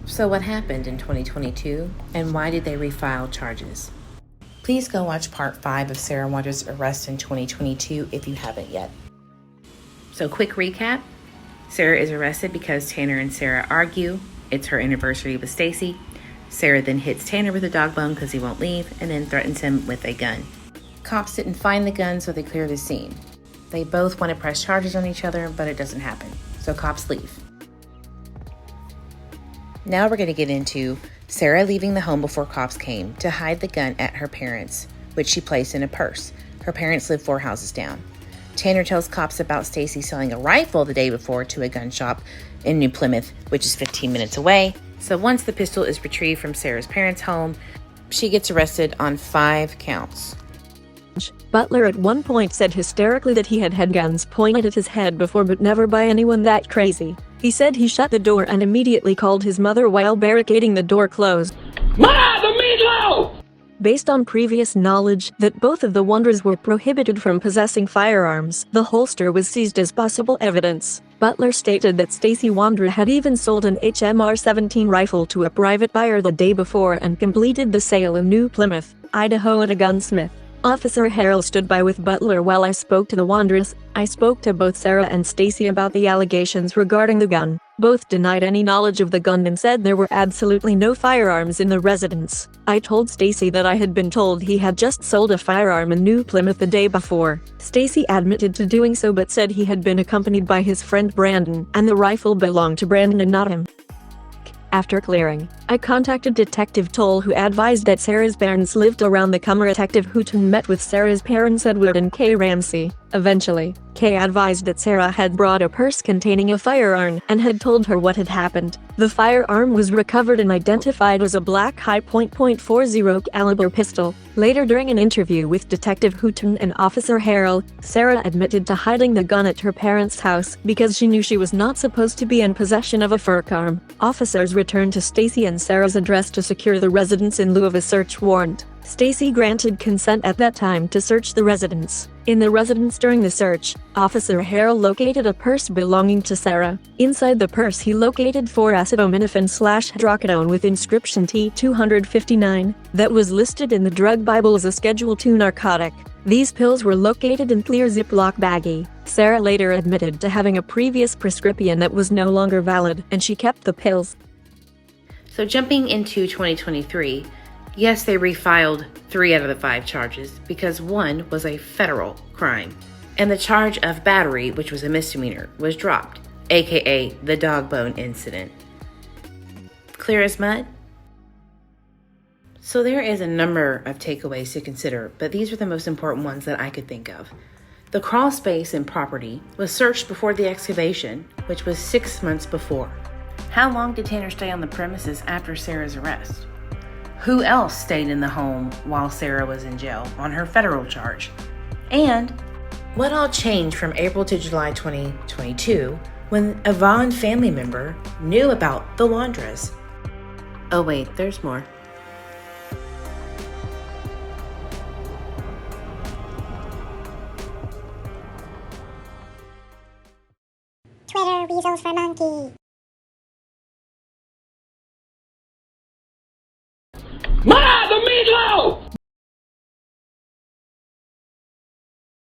So what happened in 2022, and why did they refile charges? Please go watch part 5 of Sarah Wondra's arrest in 2022 if you haven't yet. So quick recap, Sarah is arrested because Tanner and Sarah argue. It's her anniversary with Stacy. Sarah then hits Tanner with a dog bone because he won't leave, and then threatens him with a gun. Cops didn't find the gun, so they clear the scene. They both want to press charges on each other, but it doesn't happen, so cops leave. Now we're going to get into Sarah leaving the home before cops came to hide the gun at her parents', which she placed in a purse. Her parents live 4 houses down. Tanner tells cops about Stacy selling a rifle the day before to a gun shop in New Plymouth, which is 15 minutes away. So once the pistol is retrieved from Sarah's parents' home, she gets arrested on 5 counts. Butler at one point said hysterically that he had had guns pointed at his head before, but never by anyone that crazy. He said he shut the door and immediately called his mother while barricading the door closed. Ma, the meatloaf! Based on previous knowledge that both of the Wondras were prohibited from possessing firearms, the holster was seized as possible evidence. Butler stated that Stacy Wondra had even sold an HMR-17 rifle to a private buyer the day before and completed the sale in New Plymouth, Idaho at a gunsmith. Officer Harrell stood by with Butler while I spoke to the Wondras. I spoke to both Sarah and Stacy about the allegations regarding the gun. Both denied any knowledge of the gun and said there were absolutely no firearms in the residence. I told Stacy that I had been told he had just sold a firearm in New Plymouth the day before. Stacy admitted to doing so but said he had been accompanied by his friend Brandon, and the rifle belonged to Brandon and not him. After clearing, I contacted Detective Toll, who advised that Sarah's parents lived around the corner. Detective Houghton met with Sarah's parents Edward and Kay Ramsey. Eventually, Kay advised that Sarah had brought a purse containing a firearm and had told her what had happened. The firearm was recovered and identified as a black high-point .40 caliber pistol. Later, during an interview with Detective Houghton and Officer Harrell, Sarah admitted to hiding the gun at her parents' house because she knew she was not supposed to be in possession of a firearm. Officers returned to Stacy and Sarah's address to secure the residence in lieu of a search warrant. Stacy granted consent at that time to search the residence. In the residence during the search, Officer Harrell located a purse belonging to Sarah. Inside the purse he located 4 acetaminophen/hydrocodone with inscription T259 that was listed in the drug Bible as a Schedule II narcotic. These pills were located in clear Ziploc baggie. Sarah later admitted to having a previous prescription that was no longer valid, and she kept the pills. So jumping into 2023, yes, they refiled 3 out of the 5 charges because 1 was a federal crime. And the charge of battery, which was a misdemeanor, was dropped, aka the dog bone incident. Clear as mud? So there is a number of takeaways to consider, but these are the most important ones that I could think of. The crawl space and property was searched before the excavation, which was 6 months before. How long did Tanner stay on the premises after Sarah's arrest? Who else stayed in the home while Sarah was in jail on her federal charge? And what all changed from April to July 2022 when a Vaughan family member knew about the Wondras? Oh wait, there's more. Twitter weasels for monkey.